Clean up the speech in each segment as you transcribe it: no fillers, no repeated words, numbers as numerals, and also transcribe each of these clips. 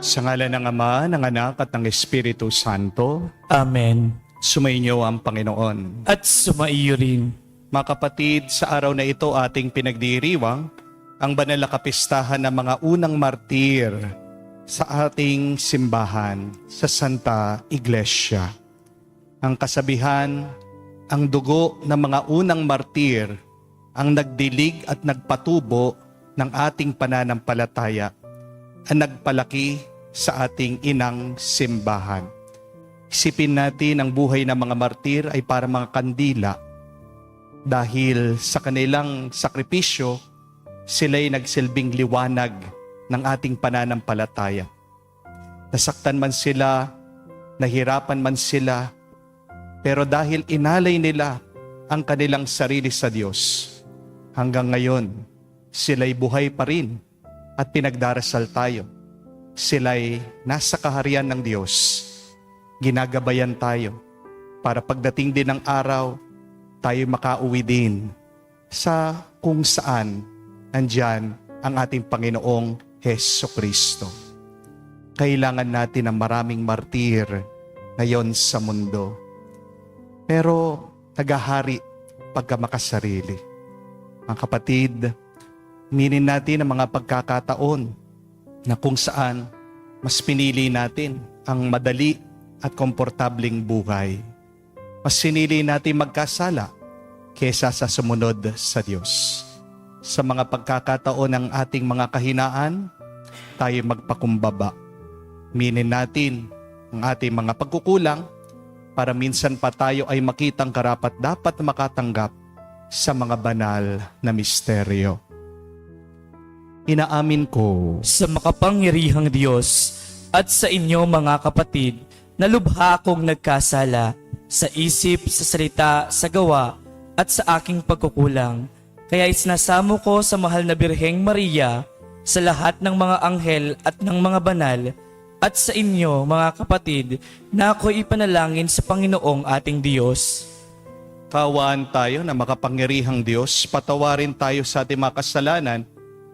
Sa ngalan ng Ama, ng Anak at ng Espiritu Santo, Amen. sumainyo ang Panginoon. At sumaiyo rin. Mga kapatid, sa araw na ito ating pinagdiriwang ang banal na kapistahan ng mga unang martir sa ating simbahan sa Santa Iglesia. Ang kasabihan, ang dugo ng mga unang martir ang nagdilig at nagpatubo ng ating pananampalataya ang nagpalaki sa ating inang simbahan. Isipin natin ang buhay ng mga martir ay para mga kandila. Dahil sa kanilang sakripisyo, sila'y nagsilbing liwanag ng ating pananampalataya. Nasaktan man sila, nahirapan man sila, pero dahil inalay nila ang kanilang sarili sa Diyos, hanggang ngayon, sila'y buhay pa rin at pinagdarasal tayo. Sila'y nasa kaharian ng Diyos. Ginagabayan tayo para pagdating din ng araw, tayo makauwi din sa kung saan andyan ang ating Panginoong Hesukristo. Kailangan natin ng maraming martir ngayon sa mundo. Pero nagahari pagka makasarili. Mga kapatid, minin natin ang mga pagkakataon na kung saan mas pinili natin ang madali at komportabling buhay. Mas sinili natin magkasala kesa sa sumunod sa Diyos. Sa mga pagkakataon ng ating mga kahinaan, tayo magpakumbaba. Minin natin ang ating mga pagkukulang para minsan pa tayo ay makitang karapat-dapat makatanggap sa mga banal na misteryo. Inaamin ko Sa makapangyarihang Diyos at sa inyo mga kapatid, na lubha akong nagkasala sa isip, sa salita, sa gawa, at sa aking pagkukulang. Kaya isinasamo ko sa mahal na Birheng Maria, sa lahat ng mga anghel at ng mga banal, at sa inyo mga kapatid, na ako'y ipanalangin sa Panginoong ating Diyos. Kaawaan tayo na makapangyarihang Diyos, patawarin tayo sa ating mga kasalanan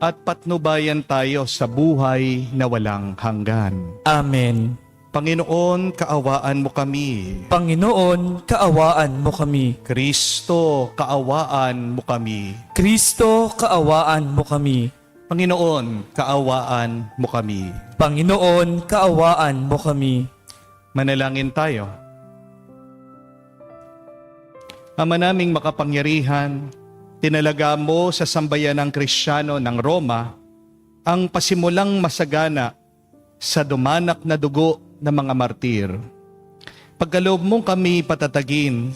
at patnubayan tayo sa buhay na walang hanggan. Amen. Panginoon, kaawaan mo kami. Panginoon, kaawaan mo kami. Kristo, kaawaan mo kami. Kristo, kaawaan mo kami. Panginoon, kaawaan mo kami. Panginoon, kaawaan mo kami. Manalangin tayo. Ama naming makapangyarihan, tinalaga mo sa sambayan ng Kristiyano ng Roma ang pasimulang masagana sa dumanak na dugo ng mga martir. Pagkaloob mong kami patatagin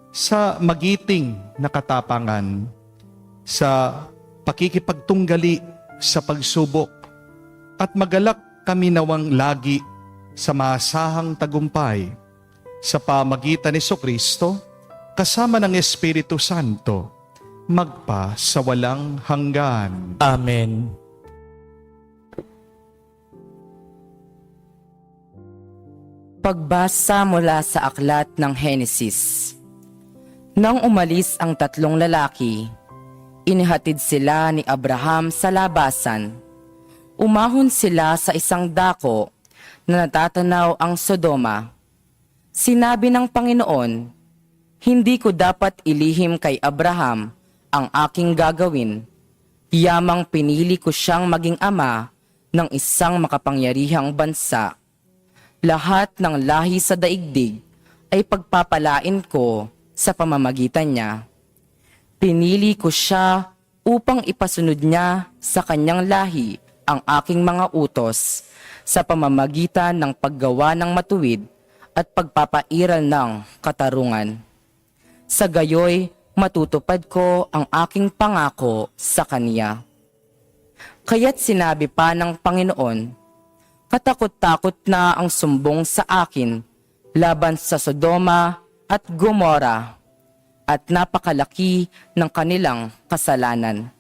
sa magiting na katapangan, sa pakikipagtunggali sa pagsubok, at magalak kami nawang lagi sa maasahang tagumpay sa pamagitan ni Jesucristo kasama ng Espiritu Santo, magpa sa walang hanggan. Amen. Pagbasa mula sa aklat ng Henesis. Nang umalis ang tatlong lalaki, inihatid sila ni Abraham sa labasan. Umahon sila sa isang dako na natatanaw ang Sodoma. Sinabi ng Panginoon, "Hindi ko dapat ilihim kay Abraham ang aking gagawin. Yamang pinili ko siyang maging ama ng isang makapangyarihang bansa. Lahat ng lahi sa daigdig ay pagpapalain ko sa pamamagitan niya. Pinili ko siya upang ipasunod niya sa kanyang lahi ang aking mga utos sa pamamagitan ng paggawa ng matuwid at pagpapairal ng katarungan. Sa gayoy, matutupad ko ang aking pangako sa kaniya." Kaya't sinabi pa ng Panginoon, "Katakot-takot na ang sumbong sa akin laban sa Sodoma at Gomora, at napakalaki ng kanilang kasalanan.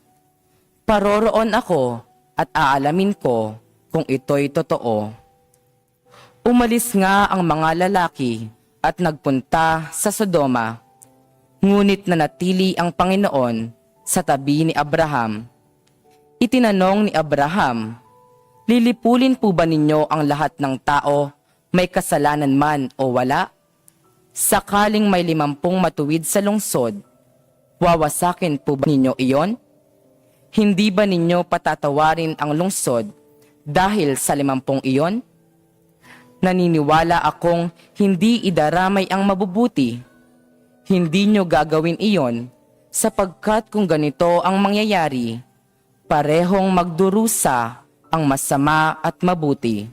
Paroroon ako at aalamin ko kung ito'y totoo." Umalis nga ang mga lalaki at nagpunta sa Sodoma, ngunit nanatili ang Panginoon sa tabi ni Abraham. Itinanong ni Abraham, Lilipulin po ba ninyo ang lahat ng tao, may kasalanan man o wala? Sakaling may 50 matuwid sa lungsod, wawasakin po ba ninyo iyon? Hindi ba ninyo patatawarin ang lungsod dahil sa 50 iyon? Naniniwala akong hindi idaramay ang mabubuti. Hindi nyo gagawin iyon sapagkat kung ganito ang mangyayari, parehong magdurusa ang masama at mabuti.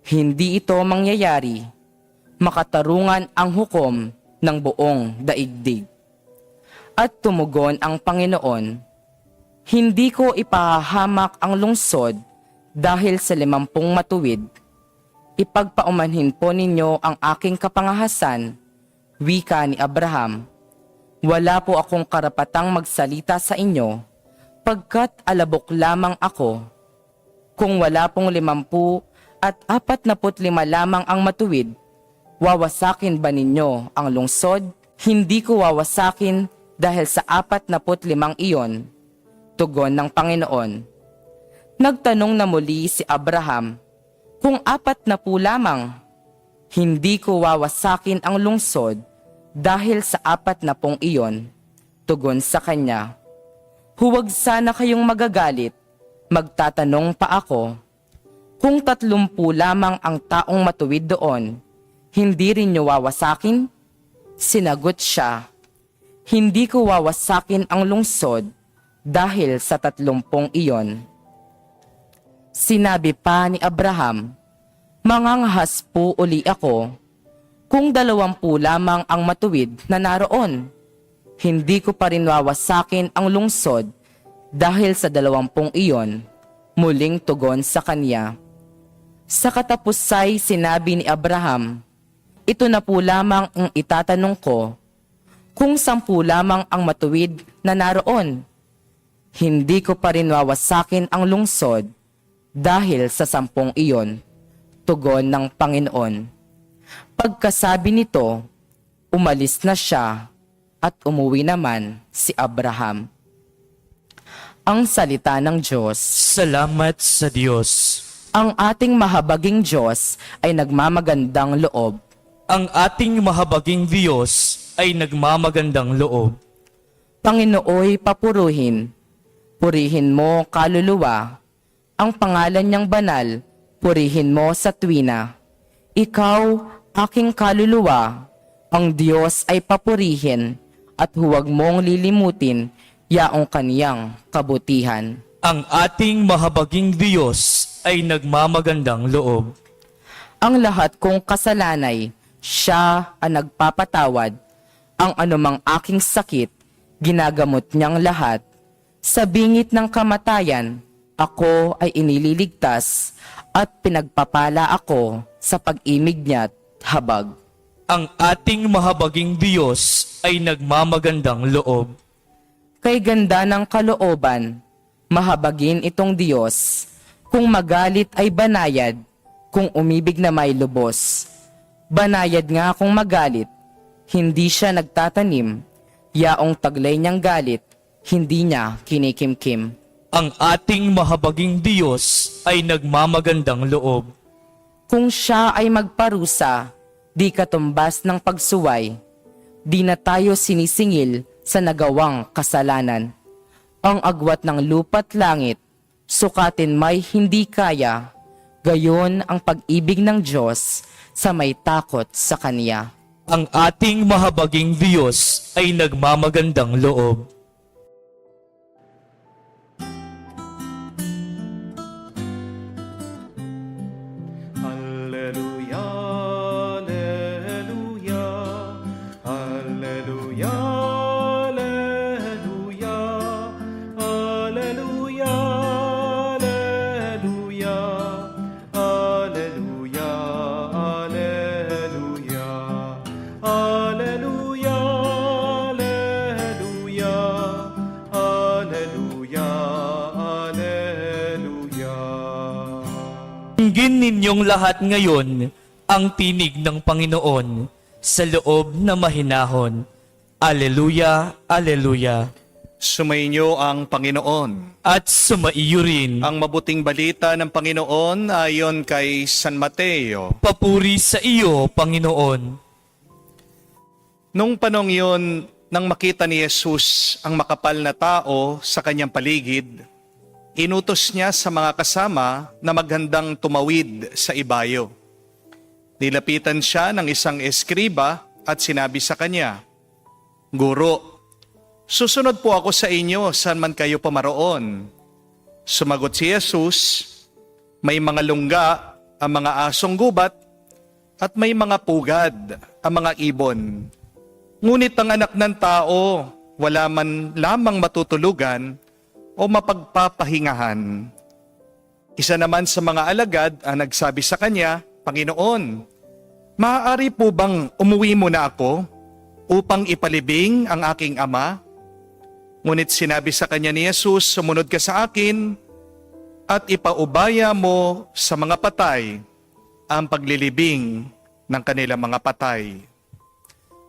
Hindi ito mangyayari, makatarungan ang hukom ng buong daigdig. At tumugon ang Panginoon, hindi ko ipahahamak ang lungsod dahil sa 50 matuwid. Ipagpaumanhin po ninyo ang aking kapangahasan, wika ni Abraham. Wala po akong karapatang magsalita sa inyo, pagkat alabok lamang ako. Kung wala pong 50 at 45 lamang ang matuwid, wawasakin ba ninyo ang lungsod? Hindi ko wawasakin dahil sa 45 iyon. Tugon ng Panginoon. Nagtanong na muli si Abraham, kung 40 lamang, hindi ko wawasakin ang lungsod dahil sa 40 iyon. Tugon sa kanya, huwag sana kayong magagalit, magtatanong pa ako. Kung 30 lamang ang taong matuwid doon, hindi rin niyo wawasakin? Sinagot siya, hindi ko wawasakin ang lungsod dahil sa 30 iyon. Sinabi pa ni Abraham, mangangahas po uli ako, kung 20 lamang ang matuwid na naroon, hindi ko pa rin wawasakin ang lungsod dahil sa 20 iyon. Muling tugon sa kanya. Sa katapusay sinabi ni Abraham, ito na po lamang ang itatanong ko, kung 10 lamang ang matuwid na naroon, hindi ko pa rin wawasakin ang lungsod dahil sa 10 iyon. Tugon ng Panginoon. Pagkasabi nito, umalis na siya at umuwi naman si Abraham. Ang salita ng Diyos. Salamat sa Diyos. Ang ating mahabaging Diyos ay nagmamagandang loob. Ang ating mahabaging Diyos ay nagmamagandang loob. Panginooy papuruhin. Purihin mo kaluluwa. Ang pangalan niyang banal, purihin mo sa tuwina. Ikaw, aking kaluluwa, ang Diyos ay papurihin at huwag mong lilimutin yaong kaniyang kabutihan. Ang ating mahabaging Diyos ay nagmamagandang loob. Ang lahat kong kasalanay, siya ang nagpapatawad. Ang anumang aking sakit, ginagamot niyang lahat. Sa bingit ng kamatayan, ako ay inililigtas at pinagpapala ako sa pag-imig niya't habag. Ang ating mahabaging Diyos ay nagmamagandang loob. Kay ganda ng kalooban, mahabagin itong Diyos. Kung magalit ay banayad, kung umibig na may lubos. Banayad nga kung magalit, hindi siya nagtatanim. Yaong taglay niyang galit, hindi niya kinikimkim. Ang ating mahabaging Diyos ay nagmamagandang loob. Kung siya ay magparusa, di katumbas ng pagsuway. Di na tayo sinisingil sa nagawang kasalanan. Ang agwat ng lupa't langit, sukatin may hindi kaya. Gayon ang pag-ibig ng Diyos sa may takot sa Kanya. Ang ating mahabaging Diyos ay nagmamagandang loob. Alleluia, alleluia, alleluia, alleluia, alleluia, alleluia, alleluia, alleluia, alleluia, alleluia, alleluia, alleluia. Dinggin ninyong lahat ngayon ang tinig ng Panginoon sa loob na mahinahon. Aleluya, aleluya. Sumainyo ang Panginoon. At sumaiyo rin. Ang mabuting balita ng Panginoon ayon kay San Mateo. Papuri sa iyo, Panginoon. Nung panong yun, nang makita ni Jesus ang makapal na tao sa kanyang paligid, inutos niya sa mga kasama na maghandang tumawid sa ibayo. Nilapitan siya ng isang eskriba at sinabi sa kanya, "Guro, susunod po ako sa inyo saan man kayo pumaroon." Sumagot si Jesus, "May mga lungga ang mga asong gubat at may mga pugad ang mga ibon. Ngunit ang anak ng tao wala man lamang matutulugan o mapagpapahingahan." Isa naman sa mga alagad ang nagsabi sa kanya, "Panginoon, maaari po bang umuwi muna ako upang ipalibing ang aking ama?" Ngunit sinabi sa kanya ni Jesus, "Sumunod ka sa akin at ipaubaya mo sa mga patay ang paglilibing ng kanilang mga patay."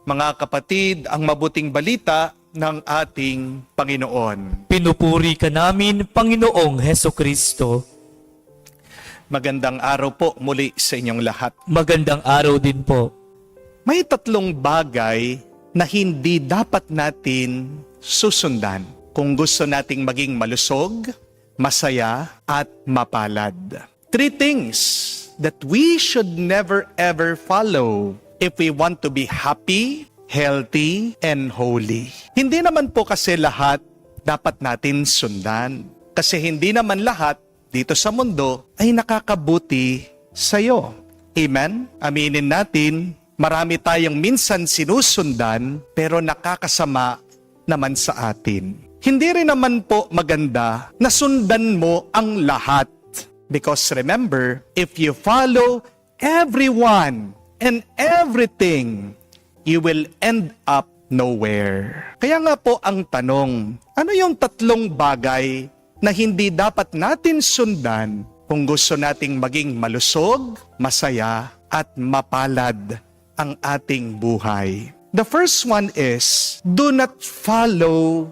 Mga kapatid, ang mabuting balita ng ating Panginoon. Pinupuri ka namin, Panginoong Heso Kristo. Magandang araw po muli sa inyong lahat. Magandang araw din po. May tatlong bagay na hindi dapat natin susundan kung gusto nating maging malusog, masaya, at mapalad. 3 things that we should never ever follow if we want to be happy, healthy, and holy. Hindi naman po kasi lahat dapat natin sundan. Kasi hindi naman lahat dito sa mundo ay nakakabuti sa'yo. Amen? Aminin natin, marami tayong minsan sinusundan pero nakakasama naman sa atin. Hindi rin naman po maganda na sundan mo ang lahat. Because remember, if you follow everyone and everything, you will end up nowhere. Kaya nga po ang tanong, ano yung 3 bagay na hindi dapat natin sundan kung gusto nating maging malusog, masaya, at mapalad ang ating buhay? The first one is, do not follow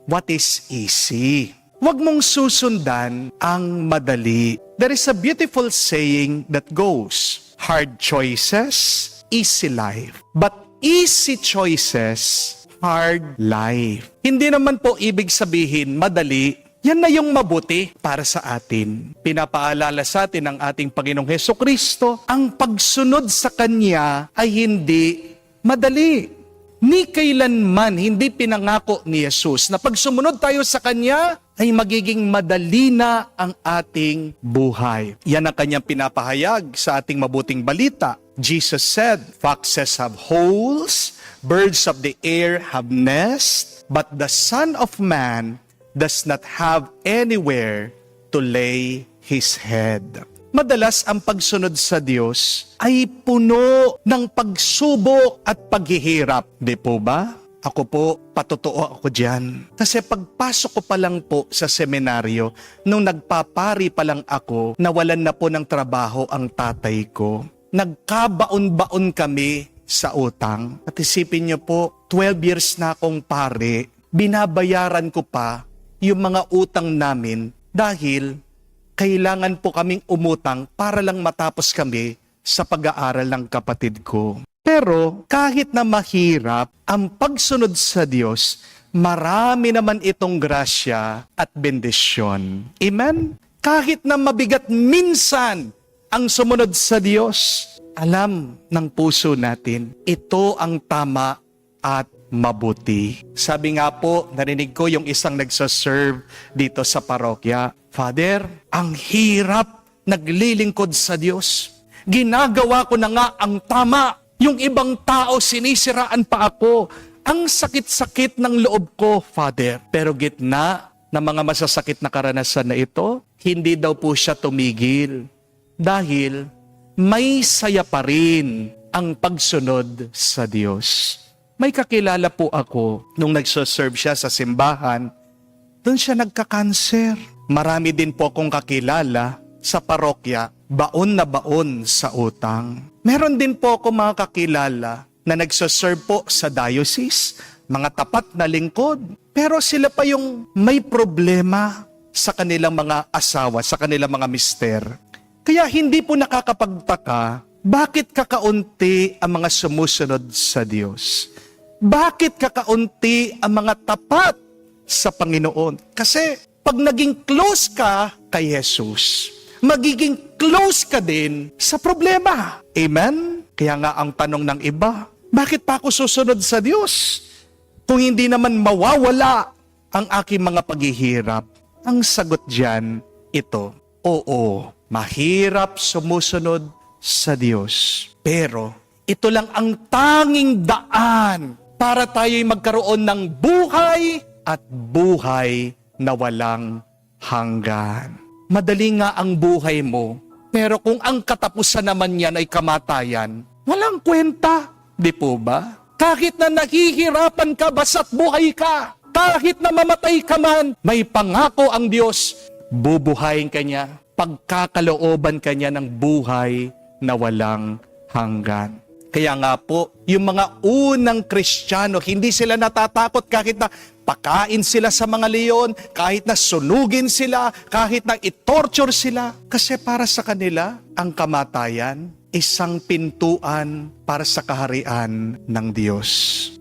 what is easy. Huwag mong susundan ang madali. There is a beautiful saying that goes, hard choices, easy life. But easy choices, hard life. Hindi naman po ibig sabihin madali, yan na yung mabuti para sa atin. Pinapaalala sa atin ng ating Panginoong Hesukristo, ang pagsunod sa Kanya ay hindi madali. Ni kailanman hindi pinangako ni Jesus na pag sumunod tayo sa Kanya ay magiging madali na ang ating buhay. Yan ang Kanyang pinapahayag sa ating mabuting balita. Jesus said, "Foxes have holes, birds of the air have nests, but the Son of Man does not have anywhere to lay His head." Madalas ang pagsunod sa Diyos ay puno ng pagsubok at paghihirap. Di po ba? Ako po, patotoo ako dyan. Kasi pagpasok ko pa lang po sa seminaryo, nung nagpapari pa lang ako, nawalan na po ng trabaho ang tatay ko. Nagkabaon-baon kami sa utang. At isipin niyo po, 12 years na akong pare, binabayaran ko pa yung mga utang namin dahil kailangan po kaming umutang para lang matapos kami sa pag-aaral ng kapatid ko. Pero kahit na mahirap ang pagsunod sa Diyos, marami naman itong grasya at bendisyon. Amen? Kahit na mabigat minsan ang sumunod sa Diyos, alam ng puso natin, ito ang tama at mabuti. Sabi nga po, narinig ko yung isang nagsaserve dito sa parokya, "Father, ang hirap naglilingkod sa Diyos. Ginagawa ko na nga ang tama. Yung ibang tao sinisiraan pa ako. Ang sakit-sakit ng loob ko, Father." Pero gitna ng mga masasakit na karanasan na ito, hindi daw po siya tumigil. Dahil may saya pa rin ang pagsunod sa Diyos. May kakilala po ako nung nagsaserve siya sa simbahan. Doon siya nagka-cancer. Marami din po akong kakilala sa parokya, baon na baon sa utang. Meron din po ako mga kakilala na nagsaserve po sa diocese, mga tapat na lingkod. Pero sila pa yung may problema sa kanilang mga asawa, sa kanilang mga mister. Kaya hindi po nakakapagtaka, bakit kakaunti ang mga sumusunod sa Diyos? Bakit kakaunti ang mga tapat sa Panginoon? Kasi pag naging close ka kay Jesus, magiging close ka din sa problema. Amen? Kaya nga ang tanong ng iba, bakit pa ako susunod sa Diyos? Kung hindi naman mawawala ang aking mga paghihirap. Ang sagot diyan, ito, oo, mahirap sumusunod sa Diyos. Pero ito lang ang tanging daan para tayo'y magkaroon ng buhay at buhay na walang hanggan. Madali nga ang buhay mo, pero kung ang katapusan naman yan ay kamatayan, walang kwenta, di po ba? Kahit na nahihirapan ka, basta't buhay ka. Kahit na mamatay ka man, may pangako ang Diyos, bubuhayin ka niya, pagkakalooban ka niya ng buhay na walang hanggan. Kaya nga po, yung mga unang Kristiyano, hindi sila natatakot kahit na pakain sila sa mga leon, kahit na sunugin sila, kahit na itorture sila. Kasi para sa kanila, ang kamatayan, isang pintuan para sa kaharian ng Diyos.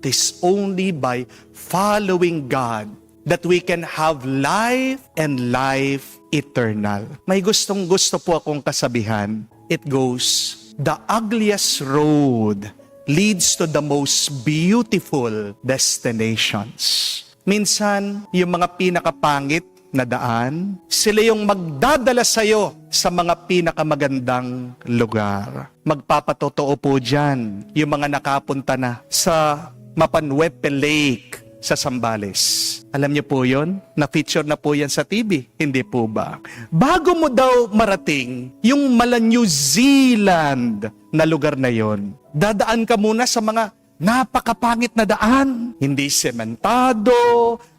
It is only by following God that we can have life and life eternal. May gustong-gusto po akong kasabihan. It goes, the ugliest road leads to the most beautiful destinations. Minsan, yung mga pinakapangit na daan, sila yung magdadala sa'yo sa mga pinakamagandang lugar. Magpapatotoo po dyan yung mga nakapunta na sa Mapanwepe Lake sa Zambales. Alam niyo po yun? Na-feature na po yan sa TV. Hindi po ba? Bago mo daw marating yung mala New Zealand na lugar na yon, dadaan ka muna sa mga napakapangit na daan. Hindi sementado,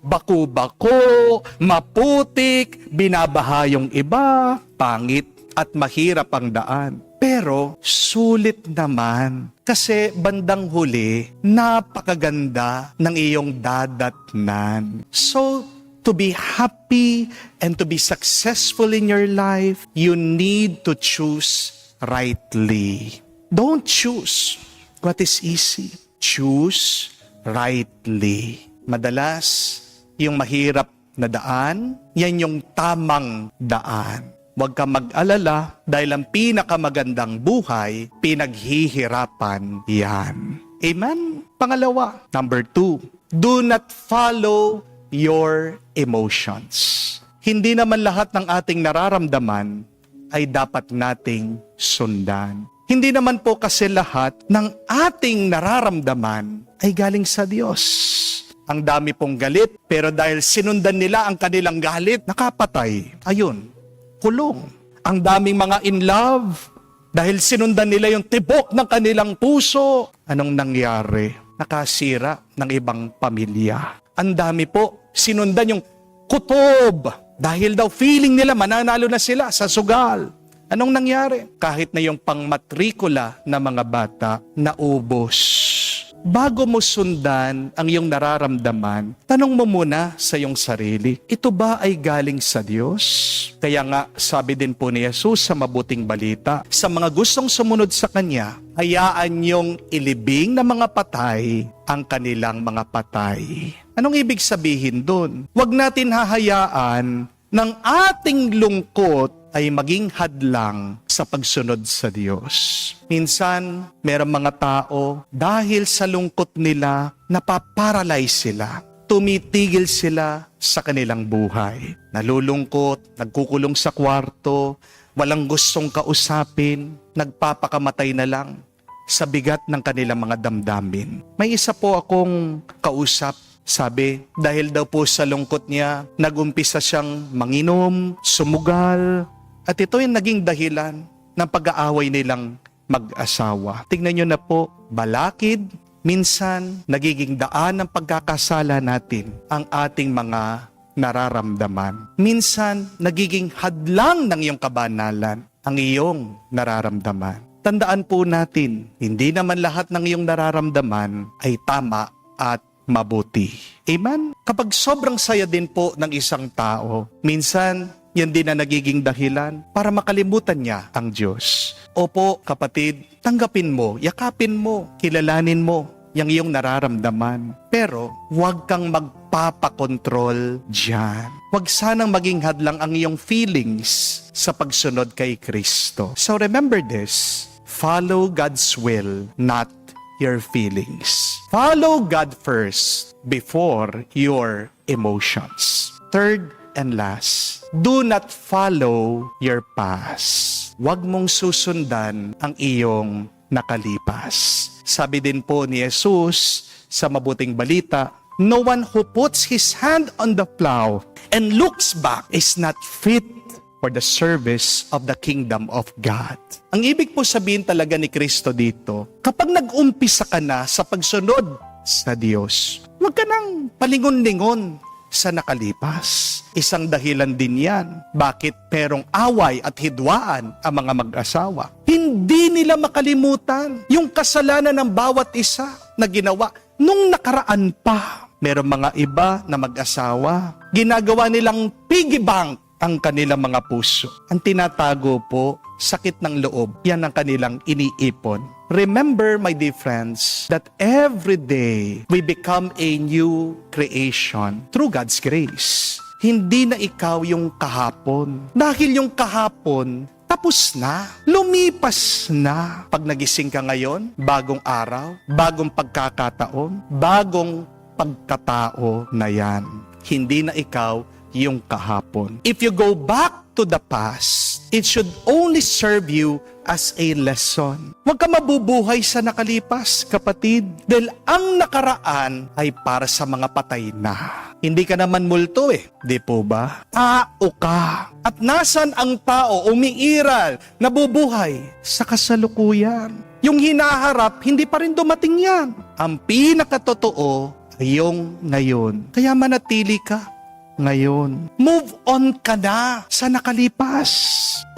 baku-bako, maputik, binabaha yung iba, pangit at mahirap ang daan. Pero sulit naman kasi bandang huli, napakaganda ng iyong dadatnan. So, to be happy and to be successful in your life, you need to choose rightly. Don't choose what is easy. Choose rightly. Madalas, yung mahirap na daan, yan yung tamang daan. Huwag ka mag-alala dahil ang pinakamagandang buhay, pinaghihirapan yan. Amen? Pangalawa, number 2, do not follow your emotions. Hindi naman lahat ng ating nararamdaman ay dapat nating sundan. Hindi naman po kasi lahat ng ating nararamdaman ay galing sa Diyos. Ang dami pong galit, pero dahil sinundan nila ang kanilang galit, nakapatay. Ayun, kulong. Ang daming mga in love, dahil sinundan nila yung tibok ng kanilang puso. Anong nangyari? Nakasira ng ibang pamilya. Ang dami po, sinundan yung kutob, dahil daw feeling nila mananalo na sila sa sugal. Anong nangyari? Kahit na yung pangmatrikula na mga bata, naubos. Bago mo sundan ang iyong nararamdaman, tanong mo muna sa iyong sarili, ito ba ay galing sa Diyos? Kaya nga, sabi din po ni Jesus sa mabuting balita, sa mga gustong sumunod sa Kanya, hayaan niyong ilibing ng mga patay ang kanilang mga patay. Anong ibig sabihin dun? Huwag natin hahayaan ng ating lungkot ay maging hadlang sa pagsunod sa Diyos. Minsan, merong mga tao, dahil sa lungkot nila, napaparalyze sila. Tumitigil sila sa kanilang buhay. Nalulungkot, nagkukulong sa kwarto, walang gustong kausapin, nagpapakamatay na lang sa bigat ng kanilang mga damdamin. May isa po akong kausap, sabi, dahil daw po sa lungkot niya, nagumpisa siyang manginom, sumugal, at ito yung naging dahilan ng pag-aaway nilang mag-asawa. Tingnan nyo na po, balakid, minsan nagiging daan ng pagkakasala natin ang ating mga nararamdaman. Minsan nagiging hadlang ng iyong kabanalan ang iyong nararamdaman. Tandaan po natin, hindi naman lahat ng iyong nararamdaman ay tama at mabuti. Amen? Kapag sobrang saya din po ng isang tao, minsan yan din na nagiging dahilan para makalimutan niya ang Diyos. Opo, kapatid, tanggapin mo, yakapin mo, kilalanin mo yung iyong nararamdaman. Pero huwag kang magpapakontrol dyan. Huwag sanang maging hadlang ang iyong feelings sa pagsunod kay Kristo. So remember this, follow God's will, not your feelings. Follow God first before your emotions. Third and last, do not follow your past. Huwag mong susundan ang iyong nakalipas. Sabi din po ni Jesus sa mabuting balita, no one who puts his hand on the plow and looks back is not fit for the service of the kingdom of God. Ang ibig po sabihin talaga ni Kristo dito, kapag nag-umpisa ka na sa pagsunod sa Diyos, huwag ka nang palingon-lingon sa nakalipas. Isang dahilan din yan. Bakit perong away at hidwaan ang mga mag-asawa? Hindi nila makalimutan yung kasalanan ng bawat isa na ginawa nung nakaraan pa. Merong mga iba na mag-asawa, ginagawa nilang piggy bank ang kanilang mga puso. Ang tinatago po, sakit ng loob, yan ang kanilang iniipon. Remember, my dear friends, that every day we become a new creation through God's grace. Hindi na ikaw yung kahapon. Dahil yung kahapon, tapos na, lumipas na. Pag nagising ka ngayon, bagong araw, bagong pagkakataon, bagong pagkatao na yan. Hindi na ikaw yung kahapon. If you go back to the past, it should only serve you as a lesson. Huwag ka mabubuhay sa nakalipas, kapatid. Dahil ang nakaraan ay para sa mga patay na. Hindi ka naman multo di po ba? Tao ka. At nasan ang tao umiiral, nabubuhay sa kasalukuyan? Yung hinaharap, hindi pa rin dumating yan. Ang pinakatotoo ay yung ngayon. Kaya manatili ka ngayon. Move on ka na sa nakalipas.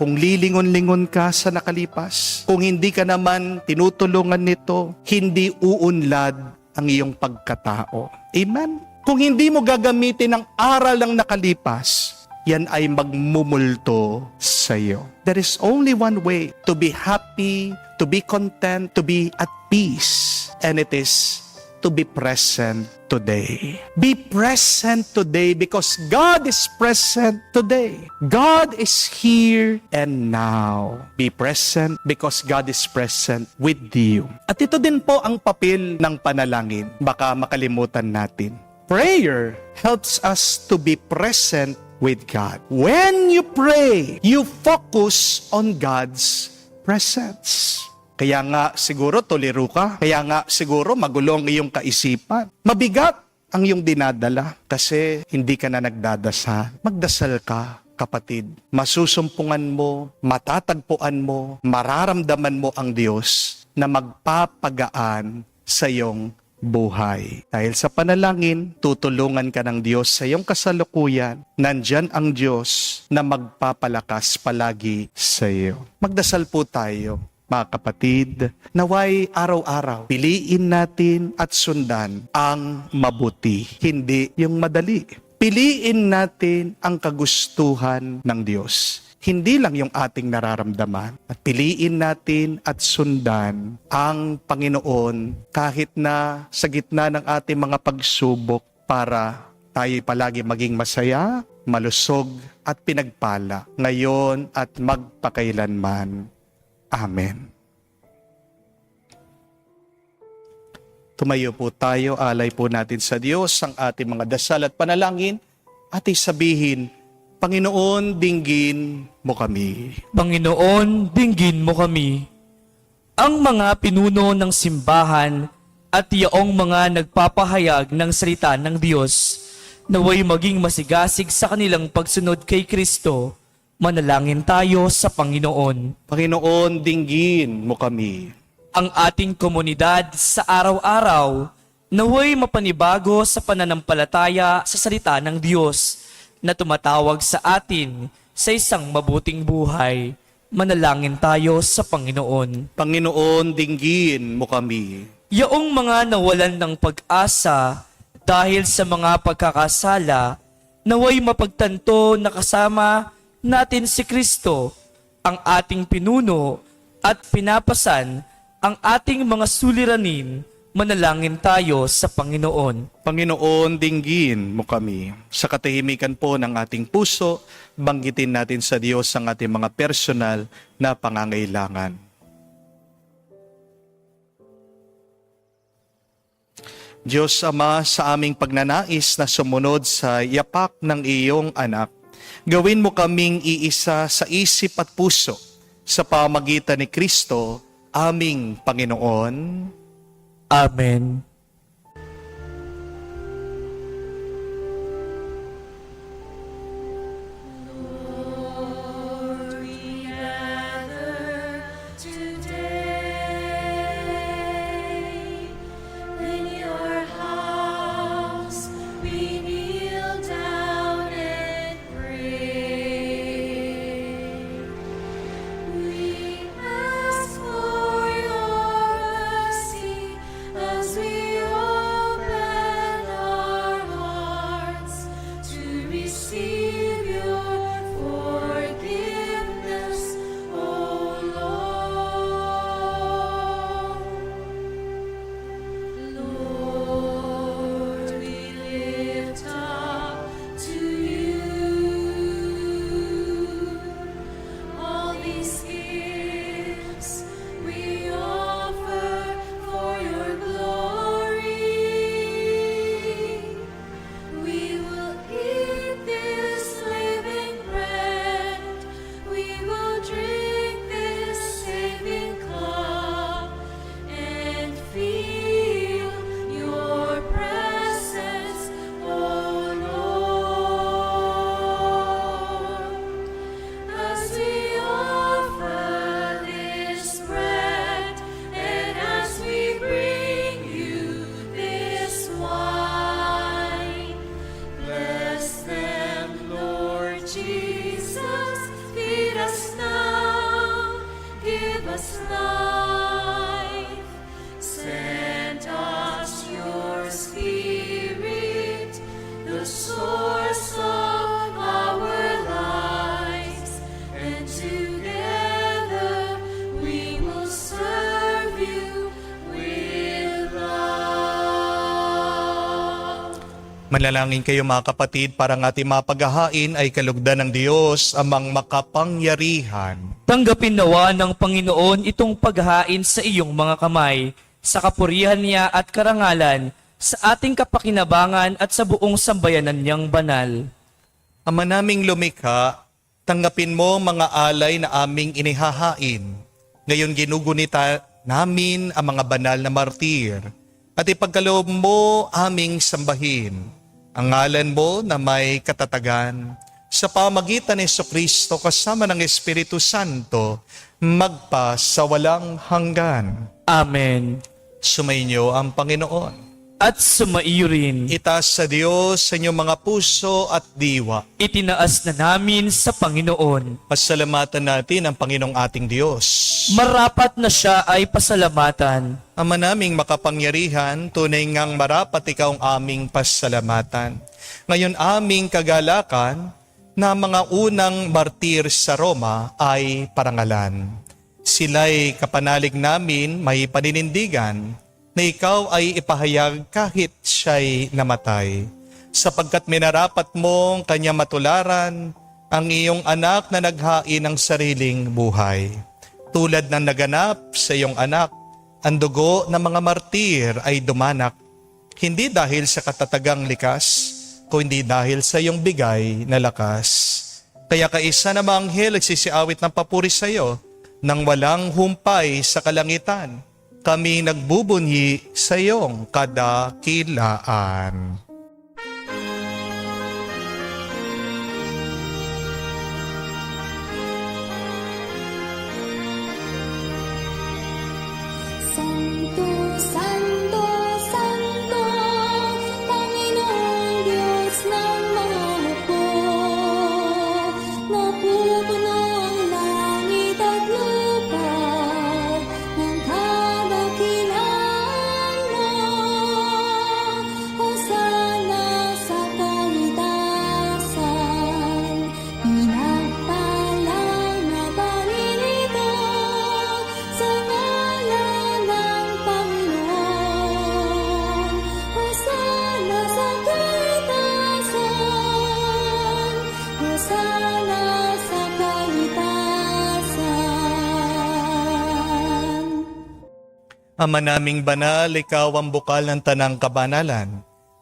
Kung lilingon-lingon ka sa nakalipas, kung hindi ka naman tinutulungan nito, hindi uunlad ang iyong pagkatao. Amen? Kung hindi mo gagamitin ang aral ng nakalipas, yan ay magmumulto sa iyo. There is only one way to be happy, to be content, to be at peace. And it is to be present today. Be present today because God is present today. God is here and now. Be present because God is present with you. At ito din po ang papel ng panalangin. Baka makalimutan natin. Prayer helps us to be present with God. When you pray, you focus on God's presence. Kaya nga siguro tuliro ka. Kaya nga siguro magulo ang iyong kaisipan. Mabigat ang iyong dinadala kasi hindi ka na nagdadasal. Magdasal ka, kapatid. Masusumpungan mo, matatagpuan mo, mararamdaman mo ang Diyos na magpapagaan sa iyong buhay. Dahil sa panalangin, tutulungan ka ng Diyos sa iyong kasalukuyan. Nandyan ang Diyos na magpapalakas palagi sa iyo. Magdasal po tayo. Mga kapatid, naway araw-araw, piliin natin at sundan ang mabuti, hindi yung madali. Piliin natin ang kagustuhan ng Diyos, hindi lang yung ating nararamdaman. At piliin natin at sundan ang Panginoon kahit na sa gitna ng ating mga pagsubok para tayo palagi maging masaya, malusog at pinagpala ngayon at magpakailanman. Amen. Tumayo po tayo, alay po natin sa Diyos ang ating mga dasal at panalangin at isabihin, Panginoon, dinggin mo kami. Panginoon, dinggin mo kami. Ang mga pinuno ng simbahan at yaong mga nagpapahayag ng salita ng Diyos, naway maging masigasig sa kanilang pagsunod kay Kristo. Manalangin tayo sa Panginoon. Panginoon, dinggin mo kami. Ang ating komunidad sa araw-araw, naway mapanibago sa pananampalataya sa salita ng Diyos na tumatawag sa atin sa isang mabuting buhay. Manalangin tayo sa Panginoon. Panginoon, dinggin mo kami. Yaong mga nawalan ng pag-asa Dahil sa mga pagkakasala, naway mapagtanto na kasama natin si Kristo, ang ating pinuno at pinapasan ang ating mga suliranin. Manalangin tayo sa Panginoon. Panginoon, dinggin mo kami. Sa katahimikan po ng ating puso, banggitin natin sa Diyos ang ating mga personal na pangangailangan. Diyos Ama, sa aming pagnanais na sumunod sa yapak ng iyong anak, gawin mo kaming iisa sa isip at puso sa pamagitan ni Kristo, aming Panginoon. Amen. Manalangin kayo mga kapatid para ang ating mapaghahain ay kalugdan ng Diyos amang makapangyarihan. Tanggapin nawa ng Panginoon itong paghain sa iyong mga kamay, sa kapurihan niya at karangalan, sa ating kapakinabangan at sa buong sambayanan niyang banal. Ama naming lumikha, tanggapin mo mga alay na aming inihahain. Ngayon ginugunita namin ang mga banal na martir at ipagkaloob mo aming sambahin. Ang ngalan mo na may katatagan sa pamagitan ni Jesucristo kasama ng Espiritu Santo magpa sa walang hanggan. Amen. Sumainyo ang Panginoon. At sumaiyo rin. Itaas sa Diyos sa inyong mga puso at diwa. Itinaas na namin sa Panginoon. Pasalamatan natin ang Panginoong ating Diyos. Marapat na siya ay pasalamatan. Ama naming makapangyarihan, tunay ngang marapat ikaw ang aming pasalamatan. Ngayon aming kagalakan na mga unang martir sa Roma ay parangalan. Sila'y kapanalig namin may paninindigan na ikaw ay ipahayag kahit siya'y namatay. Sapagkat minarapat mong kanya matularan ang iyong anak na naghain ng sariling buhay. Tulad ng naganap sa iyong anak, ang dugo ng mga martir ay dumanak, hindi dahil sa katatagang likas, kundi dahil sa iyong bigay na lakas. Kaya kaisa na mga anghel nagsisiawit ng papuri sa iyo, nang walang humpay sa kalangitan, kami nagbubunyi sa iyong kadakilaan. Santo, Santo, Santo, Panginoong Diyos ng mga hukbo. Napupuno ang langit at lupa ng kadakilaan mo. Hosanna Ama naming banal, ikaw ang bukal ng tanang kabanalan.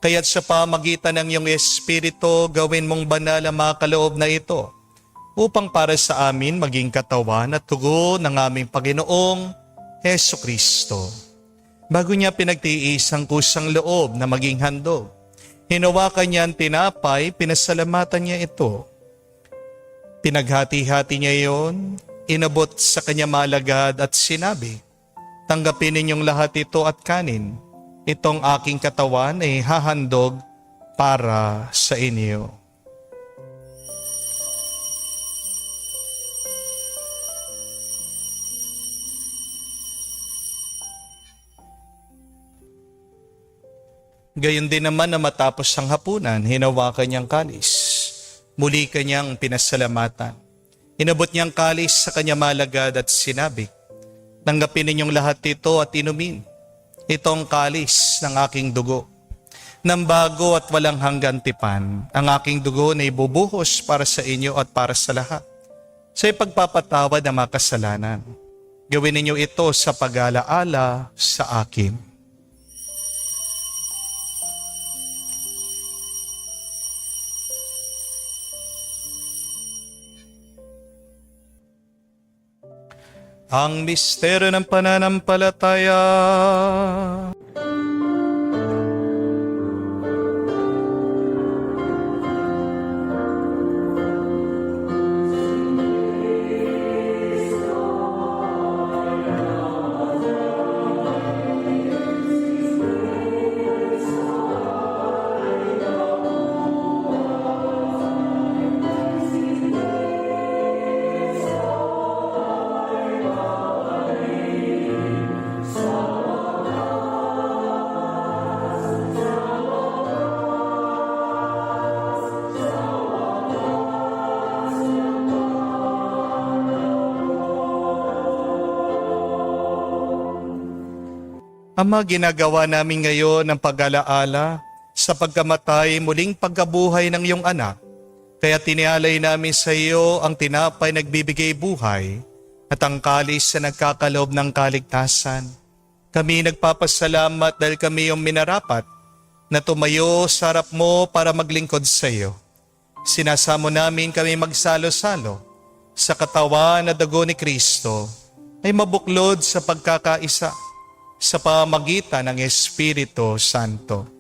Kaya't sa pamagitan ng iyong Espiritu, gawin mong banal ang mga kaloob na ito, upang para sa amin maging katawan at tugo ng aming Panginoong Heso Kristo. Bago niya pinagtiis ang kusang loob na maging handog, hinawakan niya ang tinapay, pinasalamatan niya ito. Pinaghati-hati niya iyon, inabot sa kanya malagad at sinabi, "Tanggapin ninyong lahat ito at kanin. Itong aking katawan ay hahandog para sa inyo." Gayon din naman na matapos ang hapunan, hinawakan niyang kalis. Muli kanyang pinasalamatan. Inabot niyang kalis sa kanya malagad at sinabi, "Tanggapin ninyong lahat ito at inumin. Itong kalis ng aking dugo. Nang bago at walang hanggan tipan, ang aking dugo na ibubuhos para sa inyo at para sa lahat, sa ipagpapatawad ng mga kasalanan. Gawin ninyo ito sa pag-alaala sa akin." Ang misteryo ng pananampalataya. Ama, ginagawa namin ngayon ang pag-alaala sa pagkamatay muling pagkabuhay ng iyong anak. Kaya tinialay namin sa iyo ang tinapay nagbibigay buhay at ang kalis na nagkakaloob ng kaligtasan. Kami nagpapasalamat dahil kami yung minarapat na tumayo sa harap mo para maglingkod sa iyo. Sinasamo namin kami magsalo-salo sa katawan na dugo ni Kristo ay mabuklod sa pagkakaisa sa pamagitan ng Espiritu Santo.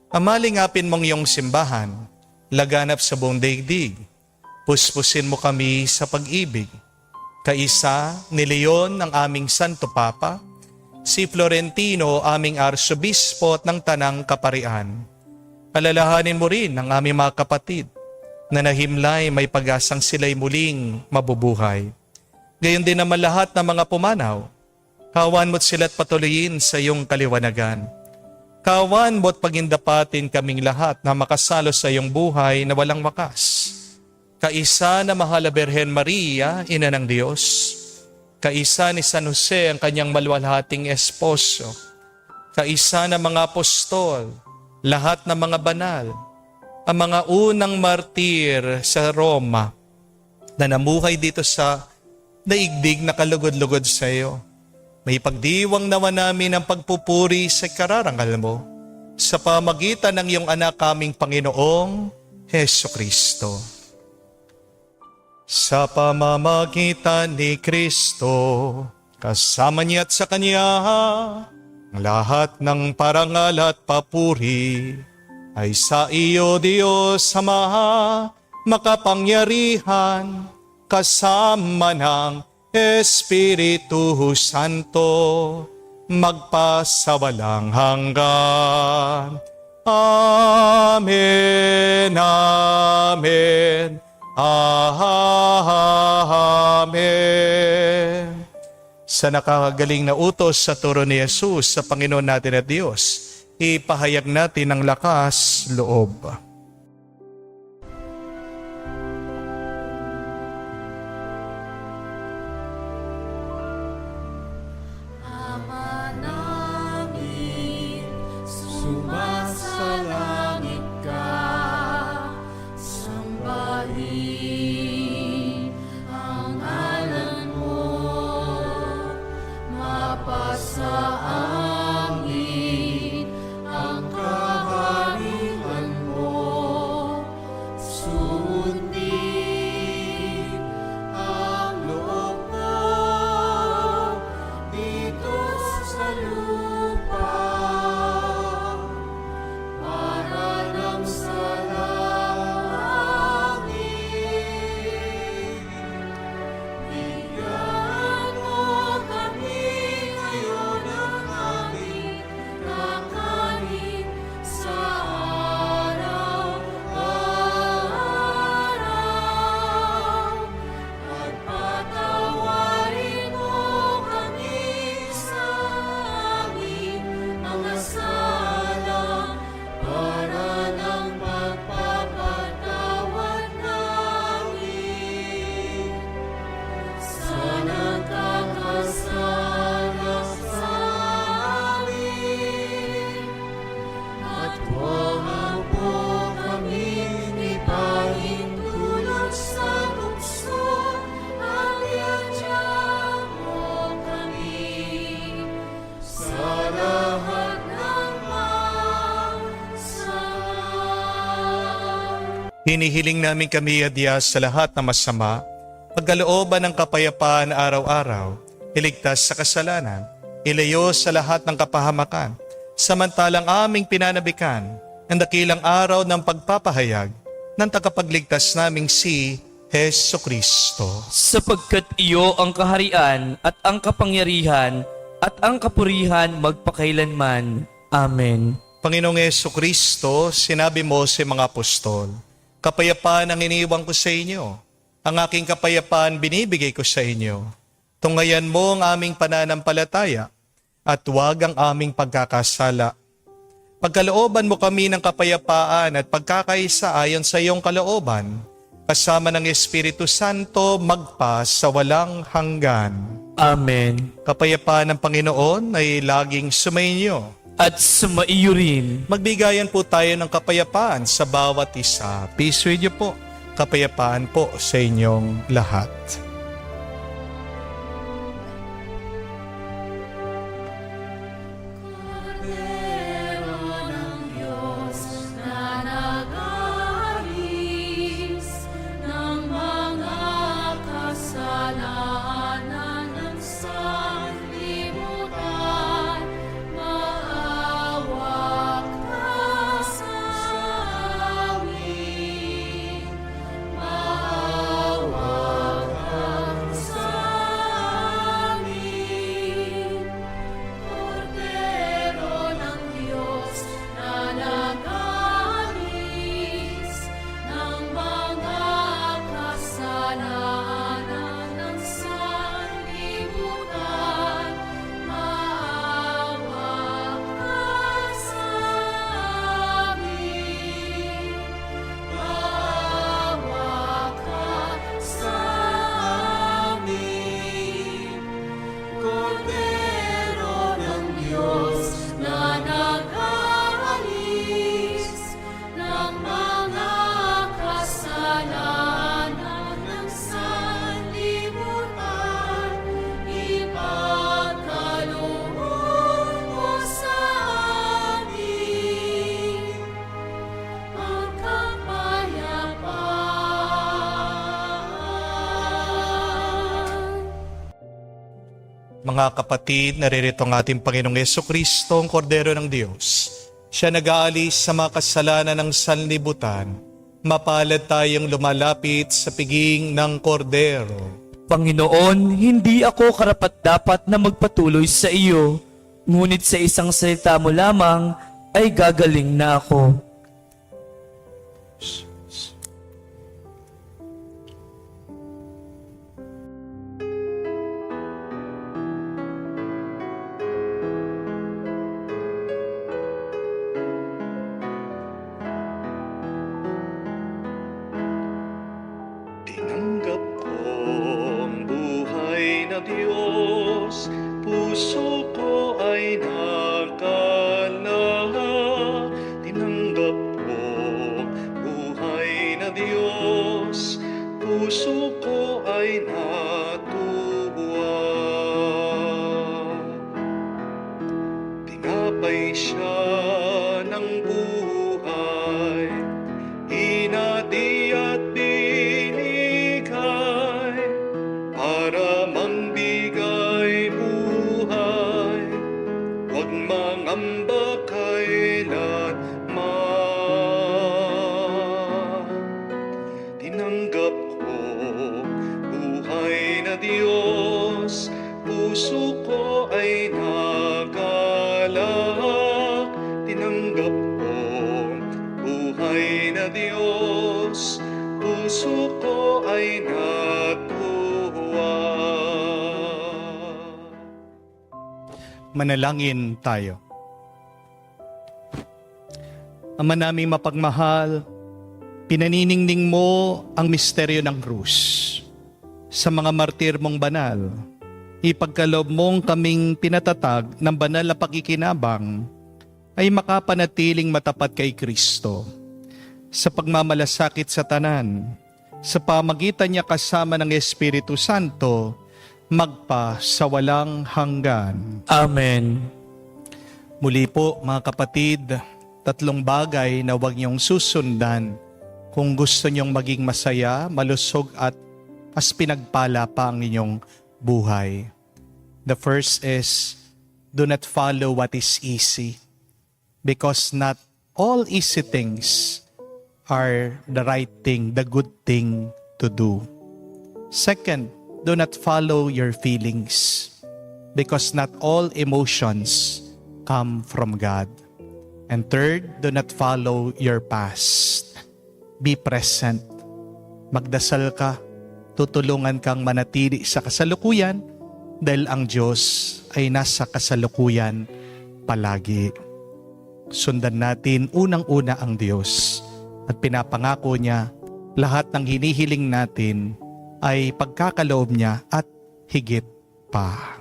Amalingapin mong iyong simbahan, laganap sa buong daigdig. Puspusin mo kami sa pag-ibig. Kaisa ni Leon ang aming Santo Papa, si Florentino aming Arsobispo at ng Tanang Kaparian. Alalahanin mo rin ang aming mga kapatid na nahimlay may pag-asang sila'y muling mabubuhay. Gayon din naman lahat ng mga pumanaw. Kawan mo't sila't patuloyin sa iyong kaliwanagan. Kawan mo't pagindapatin kaming lahat na makasalo sa iyong buhay na walang wakas. Kaisa na mahal na Birhen Maria, Ina ng Diyos. Kaisa ni San Jose, ang kanyang maluwalhating esposo. Kaisa na mga apostol, lahat ng mga banal, ang mga unang martir sa Roma na namuhay dito sa daigdig na kalugod-lugod sa iyo. May pagdiwang naman namin ang pagpupuri sa kararangal mo sa pamagitan ng iyong anak kaming Panginoong Heso Kristo. Sa pamamagitan ni Kristo, kasama niya at sa Kanya, ang lahat ng parangal at papuri ay sa iyo, Diyos Ama, makapangyarihan, kasama ng Espiritu Santo, magpasawalang hanggan. Amen, Amen, Amen. Sa nakakagaling na utos sa turo ni Jesus sa Panginoon natin at Diyos, ipahayag natin ang lakas loob. Sumasalangit ka, sambahin ang ngalan mo, mapasa Hinihiling namin kami adya sa lahat na masama, pagkalooban ng kapayapaan araw-araw, iligtas sa kasalanan, ilayo sa lahat ng kapahamakan, samantalang aming pinanabikan ang dakilang araw ng pagpapahayag ng tagapagligtas naming si Heso Kristo. Sapagkat iyo ang kaharian at ang kapangyarihan at ang kapurihan magpakailanman. Amen. Panginoong Heso Kristo, sinabi mo sa mga apostol, kapayapaan ang iniiwan ko sa inyo. Ang aking kapayapaan binibigay ko sa inyo. Tungayan mo ang aming pananampalataya at huwag ang aming pagkakasala. Pagkalooban mo kami ng kapayapaan at pagkakaisa ayon sa iyong kalooban, kasama ng Espiritu Santo magpa sa walang hanggan. Amen. Kapayapaan ng Panginoon ay laging sumainyo. At sumaiyo rin. Magbigayan po tayo ng kapayapaan sa bawat isa. Peace with you po. Kapayapaan po sa inyong lahat. ng mga kasalanan ng sanlibutan, maawa ka sa amin. Maawa ka sa amin. Kordero ng Diyos na nagalis ng mga kasalanan ng sanlibutan, maawa ka sa amin. Maawa ka sa amin. Kordero ng Diyos na nag-aalis ng mga kasalanan ng sanlibutan, ipagkaloob mo sa amin ang kapayapaan. Mga kapatid, naririto ang ating Panginoong Jesucristo, ang Kordero ng Diyos. Siya nag-aalis sa mga kasalanan ng sanlibutan. Mapalad tayong lumalapit sa piging ng Kordero. Panginoon, hindi ako karapat-dapat na magpatuloy sa iyo, ngunit sa isang salita mo lamang ay gagaling na ako. Tinanggap ko ang buhay na Diyos, puso ko ay nakalaya. Tinanggap ko ang buhay na Diyos, puso ko ay natuwa. Tinapay siya ng buhay, hinati at binigay para mangbigay buhay. Huwag mangamba kailanman. Tinanggap ko buhay na Diyos, puso ko ay nagalak. Tinanggap ko buhay na Diyos, puso ko ay natuwa. Manalangin tayo. Ama naming mapagmahal, pinaniningning mo ang misteryo ng krus. Sa mga martir mong banal, ipagkaloob mong kaming pinatatag ng banal na pakikinabang ay makapanatiling matapat kay Kristo. Sa pagmamalasakit sa tanan, sa pamagitan niya kasama ng Espiritu Santo, magpa sa walang hanggan. Amen. Muli po mga kapatid, tatlong bagay na huwag niyong susundan kung gusto nyong maging masaya, malusog at mas pinagpala pa ang inyong buhay. The first is, do not follow what is easy, because not all easy things are the right thing, the good thing to do. Second, do not follow your feelings, because not all emotions come from God. And third, do not follow your past. Be present. Magdasal ka. Tutulungan kang manatili sa kasalukuyan dahil ang Diyos ay nasa kasalukuyan palagi. Sundan natin unang-una ang Diyos at pinapangako niya lahat ng hinihiling natin ay pagkakaloob niya at higit pa.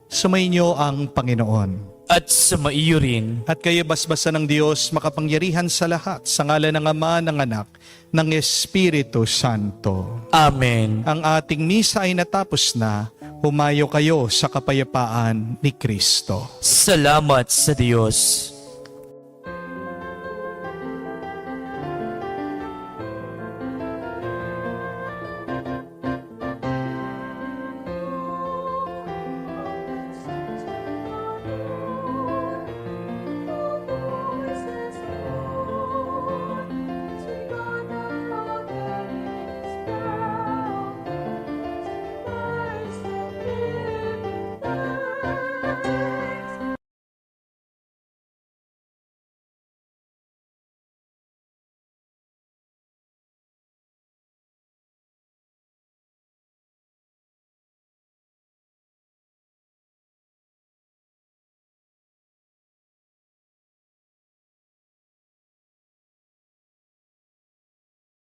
Sumainyo ang Panginoon. At sumaiyo rin. At kayo basbasa ng Diyos makapangyarihan sa lahat sa ngalan ng Ama, ng Anak, ng Espiritu Santo. Amen. Ang ating misa ay natapos na. Humayo kayo sa kapayapaan ni Kristo. Salamat sa Diyos.